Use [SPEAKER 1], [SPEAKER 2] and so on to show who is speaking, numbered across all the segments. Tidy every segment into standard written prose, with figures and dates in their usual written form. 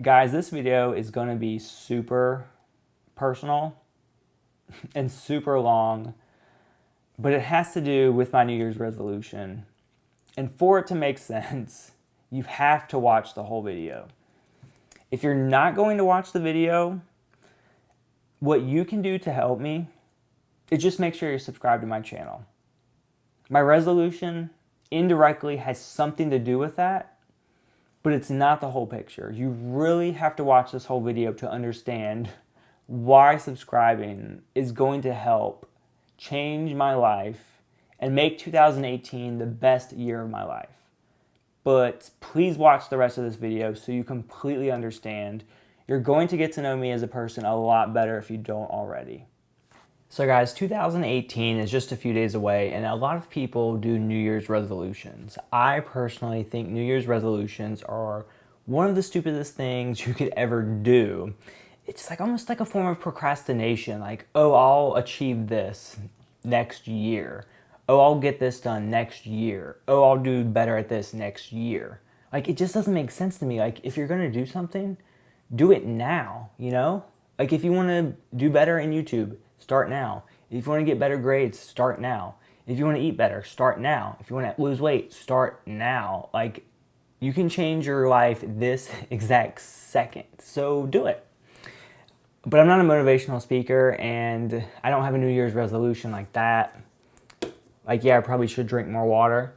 [SPEAKER 1] Guys, this video is going to be super personal and super long, but it has to do with my New Year's resolution. And for it to make sense, you have to watch the whole video. If you're not going to watch the video, what you can do to help me is just make sure you're subscribed to my channel. My resolution indirectly has something to do with that, but it's not the whole picture. You really have to watch this whole video to understand why subscribing is going to help change my life and make 2018 the best year of my life. But please watch the rest of this video so you completely understand. You're going to get to know me as a person a lot better if you don't already. So guys, 2018 is just a few days away, and a lot of people do New Year's resolutions. I personally think New Year's resolutions are one of the stupidest things you could ever do. It's like almost like a form of procrastination, like, oh, I'll achieve this next year. Oh, I'll get this done next year. Oh, I'll do better at this next year. Like, it just doesn't make sense to me. Like, if you're gonna do something, do it now, you know? Like, if you wanna do better in YouTube, start now. If you want to get better grades, start now. If you want to eat better, start now. If you want to lose weight, start now. Like, you can change your life this exact second. So do it. But I'm not a motivational speaker, and I don't have a New Year's resolution like that. Like, yeah, I probably should drink more water.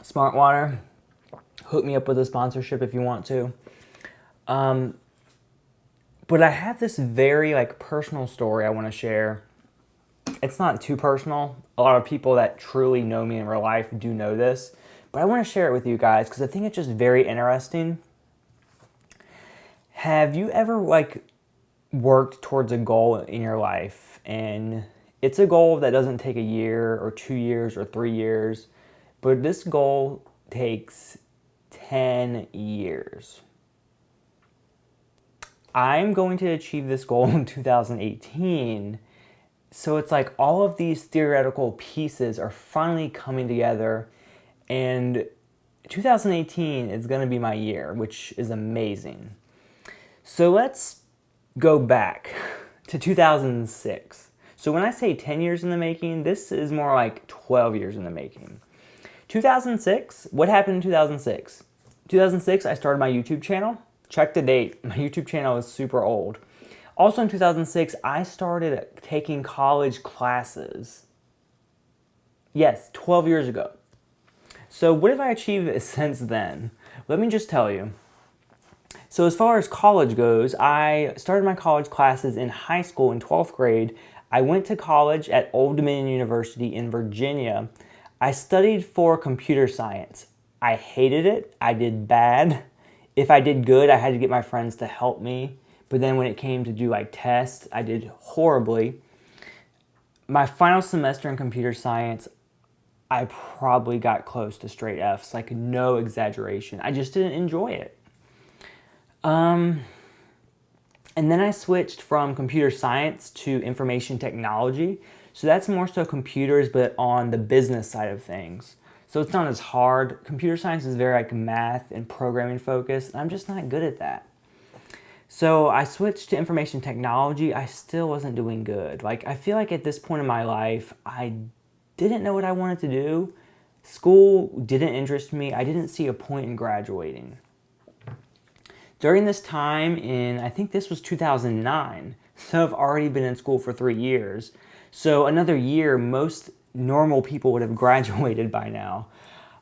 [SPEAKER 1] Smart Water. Hook me up with a sponsorship if you want to. But I have this very personal story I want to share. It's not too personal. A lot of people that truly know me in real life do know this. But I want to share it with you guys because I think it's just very interesting. Have you ever worked towards a goal in your life, and it's a goal that doesn't take a year or 2 years or 3 years, but this goal takes 10 years? I'm going to achieve this goal in 2018. So it's like all of these theoretical pieces are finally coming together, and 2018 is going to be my year, which is amazing. So let's go back to 2006. So when I say 10 years in the making, this is more like 12 years in the making. 2006, what happened in 2006? 2006, I started my YouTube channel. Check the date. My YouTube channel is super old. Also in 2006, I started taking college classes. Yes, 12 years ago. So what have I achieved since then? Let me just tell you. So as far as college goes, I started my college classes in high school in 12th grade. I went to college at Old Dominion University in Virginia. I studied for computer science. I hated it. I did bad. If I did good, I had to get my friends to help me. But then when it came to do tests, I did horribly. My final semester in computer science, I probably got close to straight Fs, no exaggeration. I just didn't enjoy it. And then I switched from computer science to information technology. So that's more so computers, but on the business side of things. So it's not as hard. Computer science is very math and programming focused, and I'm just not good at that. So I switched to information technology. I still wasn't doing good. I feel like at this point in my life, I didn't know what I wanted to do. School didn't interest me. I didn't see a point in graduating. During this time I think this was 2009, so I've already been in school for 3 years. So another year, most normal people would have graduated by now.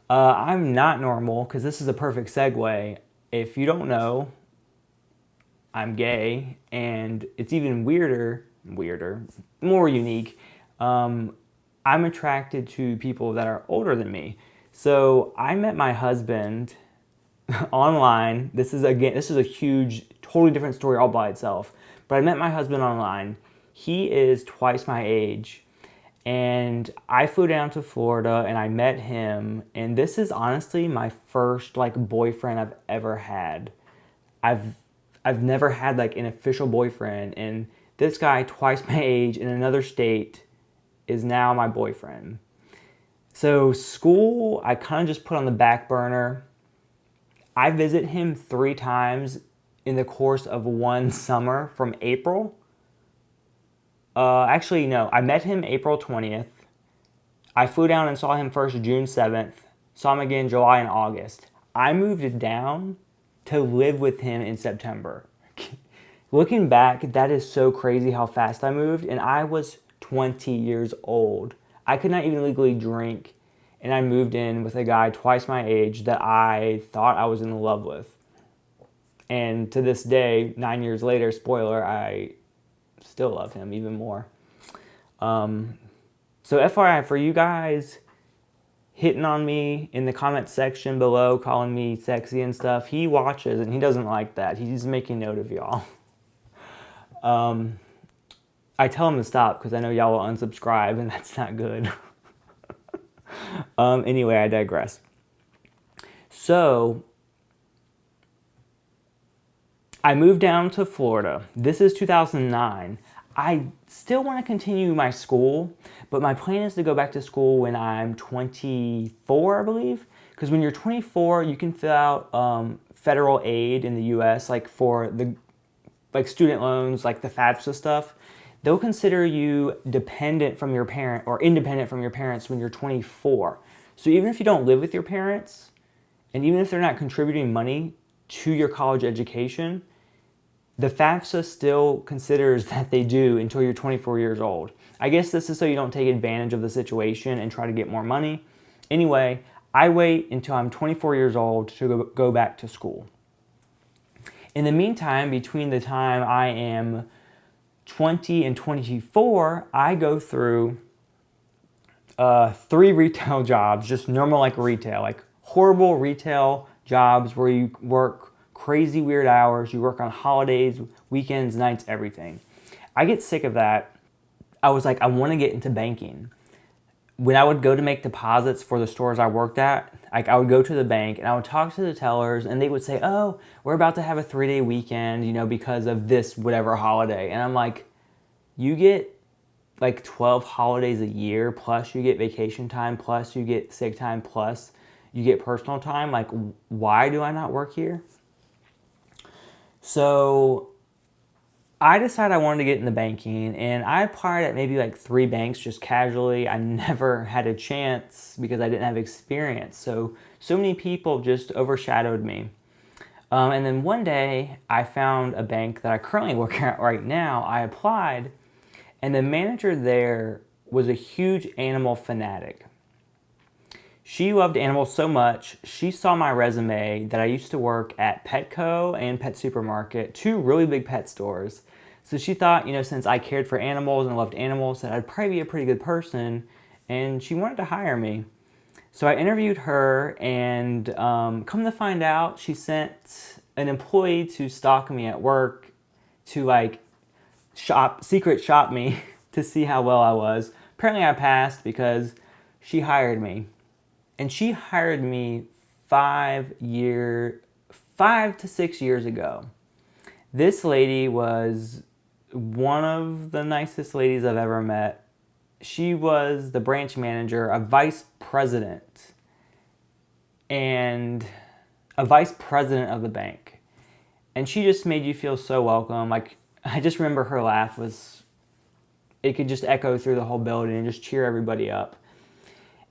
[SPEAKER 1] I'm not normal because this is a perfect segue. If you don't know, I'm gay, and it's even weirder, more unique. I'm attracted to people that are older than me. So I met my husband online. This is a huge, totally different story all by itself. But I met my husband online. He is twice my age. And I flew down to Florida and I met him, and this is honestly my first boyfriend I've ever had. I've never had an official boyfriend, and this guy twice my age in another state is now my boyfriend. So school I kind of just put on the back burner. I visit him 3 times in the course of one summer from April. Actually, no, I met him April 20th. I flew down and saw him first June 7th. Saw him again July and August. I moved down to live with him in September. Looking back, that is so crazy how fast I moved, and I was 20 years old. I could not even legally drink, and I moved in with a guy twice my age that I thought I was in love with. And to this day, 9 years later, spoiler, I still love him even more. So FYI, for you guys hitting on me in the comment section below, calling me sexy and stuff, he watches and he doesn't like that. He's making note of y'all. I tell him to stop because I know y'all will unsubscribe and that's not good. Anyway, I digress. So, I moved down to Florida. This is 2009. I still want to continue my school, but my plan is to go back to school when I'm 24, I believe. Because when you're 24, you can fill out federal aid in the U.S., like for the student loans, like the FAFSA stuff. They'll consider you dependent from your parent or independent from your parents when you're 24. So even if you don't live with your parents, and even if they're not contributing money to your college education, the FAFSA still considers that they do until you're 24 years old. I guess this is so you don't take advantage of the situation and try to get more money. Anyway, I wait until I'm 24 years old to go back to school. In the meantime, between the time I am 20 and 24, I go through 3 retail jobs, just normal like retail, like horrible retail jobs where you work crazy weird hours, you work on holidays, weekends, nights, everything. I get sick of that. I was like, I want to get into banking. When I would go to make deposits for the stores I worked at, like I would go to the bank and I would talk to the tellers and they would say, oh, we're about to have a 3-day weekend, because of this whatever holiday. And I'm like, you get like 12 holidays a year, plus you get vacation time, plus you get sick time, plus you get personal time. Like, why do I not work here? So I decided I wanted to get into banking, and I applied at maybe like 3 banks just casually. I never had a chance because I didn't have experience. So many people just overshadowed me. And then one day I found a bank that I currently work at right now. I applied, and the manager there was a huge animal fanatic. She loved animals so much, she saw my resume that I used to work at Petco and Pet Supermarket, 2 really big pet stores. So she thought, since I cared for animals and loved animals, that I'd probably be a pretty good person, and she wanted to hire me. So I interviewed her, and come to find out, she sent an employee to stalk me at work to secret shop me to see how well I was. Apparently I passed because she hired me. And she hired me 5 to 6 years ago. This lady was one of the nicest ladies I've ever met. She was the branch manager, a vice president, and a vice president of the bank. And she just made you feel so welcome. Like, I just remember her laugh it could just echo through the whole building and just cheer everybody up.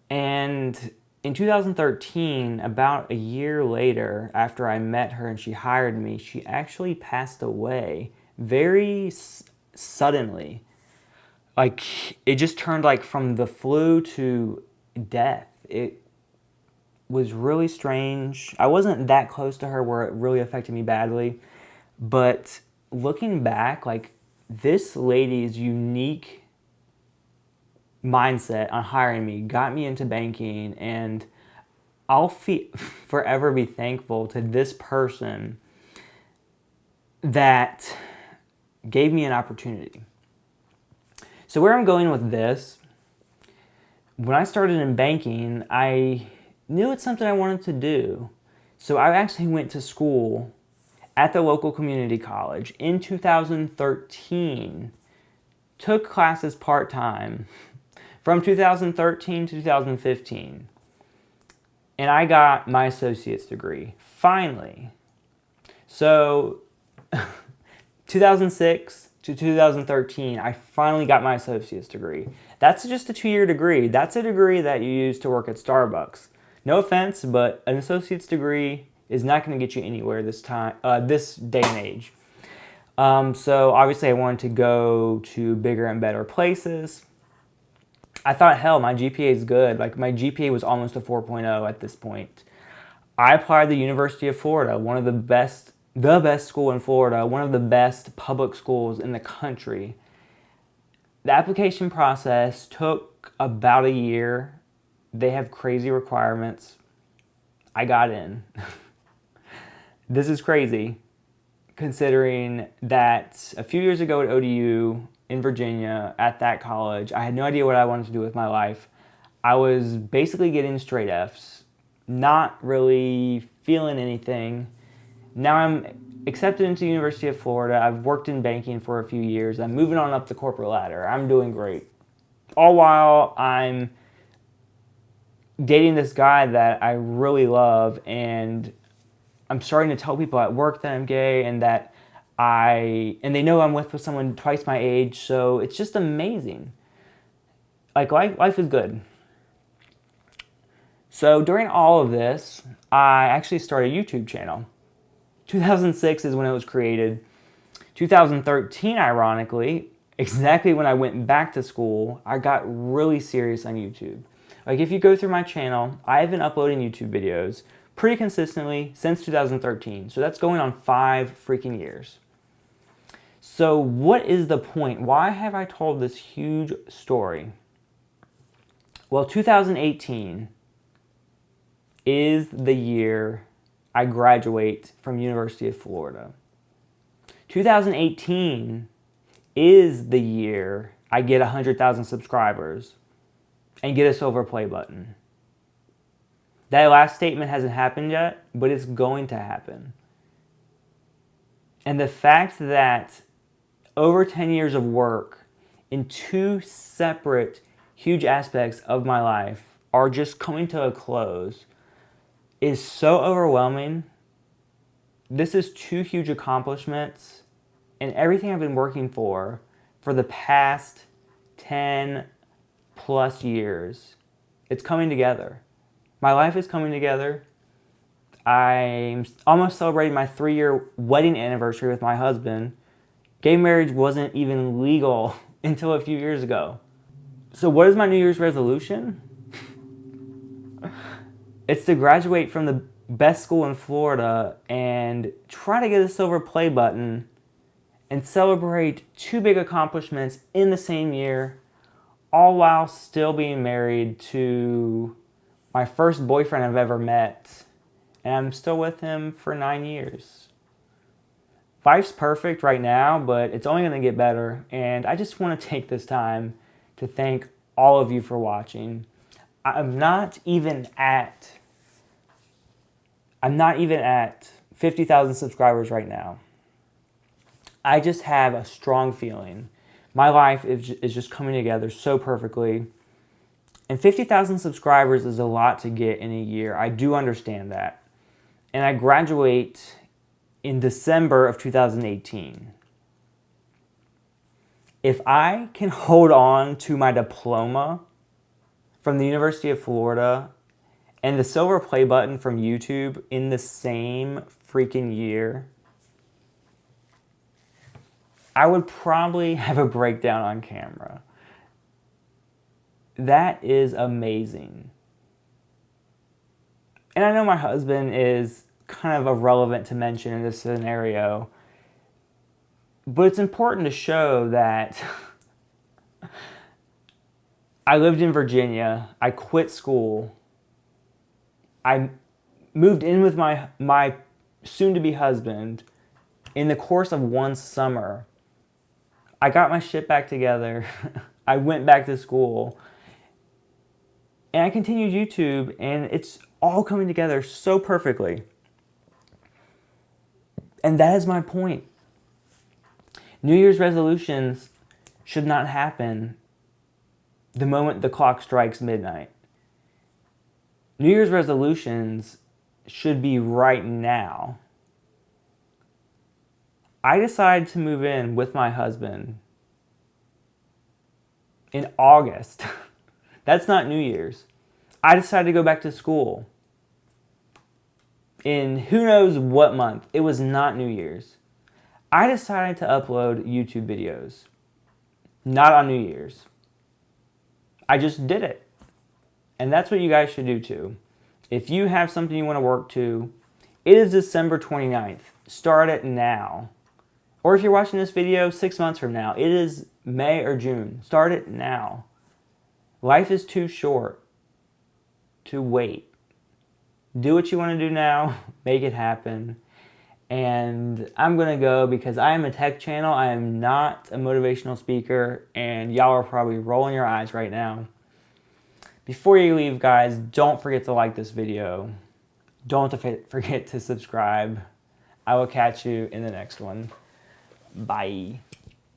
[SPEAKER 1] And in 2013, about a year later, after I met her and she hired me, she actually passed away very suddenly. Like, it just turned from the flu to death. It was really strange. I wasn't that close to her where it really affected me badly. But looking back, this lady's unique mindset on hiring me got me into banking, and I'll forever be thankful to this person that gave me an opportunity. So where I'm going with this, when I started in banking, I knew it's something I wanted to do. So I actually went to school at the local community college in 2013, took classes part-time from 2013 to 2015. And I got my associate's degree. finally. So 2006 to 2013, I finally got my associate's degree. That's just a 2-year degree. That's a degree that you use to work at Starbucks. No offense, but an associate's degree is not going to get you anywhere this day and age. So obviously I wanted to go to bigger and better places. I thought, hell, my GPA is good. Like, my GPA was almost a 4.0 at this point. I applied to the University of Florida, one of the best school in Florida, one of the best public schools in the country. The application process took about a year. They have crazy requirements. I got in. This is crazy, considering that a few years ago at ODU in Virginia, at that college, I had no idea what I wanted to do with my life. I was basically getting straight Fs, not really feeling anything. Now I'm accepted into the University of Florida. I've worked in banking for a few years. I'm moving on up the corporate ladder. I'm doing great. All while I'm dating this guy that I really love, and I'm starting to tell people at work that I'm gay and that and they know I'm with someone twice my age, so it's just amazing. Like, life is good. So during all of this, I actually started a YouTube channel. 2006 is when it was created. 2013, ironically, exactly when I went back to school, I got really serious on YouTube. Like, if you go through my channel, I have been uploading YouTube videos pretty consistently since 2013. So that's going on 5 freaking years. So what is the point? Why have I told this huge story? Well, 2018 is the year I graduate from University of Florida. 2018 is the year I get 100,000 subscribers and get a silver play button. That last statement hasn't happened yet, but it's going to happen. And the fact that over 10 years of work in 2 separate huge aspects of my life are just coming to a close is so overwhelming. This is 2 huge accomplishments, and everything I've been working for the past 10 plus years, it's coming together. My life is coming together. I'm almost celebrating my 3-year wedding anniversary with my husband. Gay marriage wasn't even legal until a few years ago. So what is my New Year's resolution? It's to graduate from the best school in Florida and try to get a silver play button and celebrate 2 big accomplishments in the same year, all while still being married to my first boyfriend I've ever met, and I'm still with him for 9 years. Life's perfect right now, but it's only going to get better, and I just want to take this time to thank all of you for watching. I'm not even at 50,000 subscribers right now. I just have a strong feeling. My life is just coming together so perfectly. And 50,000 subscribers is a lot to get in a year. I do understand that. And I graduate in December of 2018. If I can hold on to my diploma from the University of Florida and the silver play button from YouTube in the same freaking year, I would probably have a breakdown on camera. That is amazing. And I know my husband is kind of irrelevant to mention in this scenario, but it's important to show that I lived in Virginia. I quit school. I moved in with my soon-to-be husband in the course of one summer. I got my shit back together. I went back to school. And I continued YouTube, and it's all coming together so perfectly. And that is my point. New Year's resolutions should not happen the moment the clock strikes midnight. New Year's resolutions should be right now. I decided to move in with my husband in August. That's not New Year's. I decided to go back to school in who knows what month. It was not New Year's. I decided to upload YouTube videos. Not on New Year's. I just did it. And that's what you guys should do too. If you have something you want to work to, it is December 29th. Start it now. Or if you're watching this video 6 months from now, it is May or June. Start it now. Life is too short to wait. Do what you want to do now. Make it happen. And I'm going to go because I am a tech channel. I am not a motivational speaker. And y'all are probably rolling your eyes right now. Before you leave, guys, don't forget to like this video. Don't forget to subscribe. I will catch you in the next one. Bye.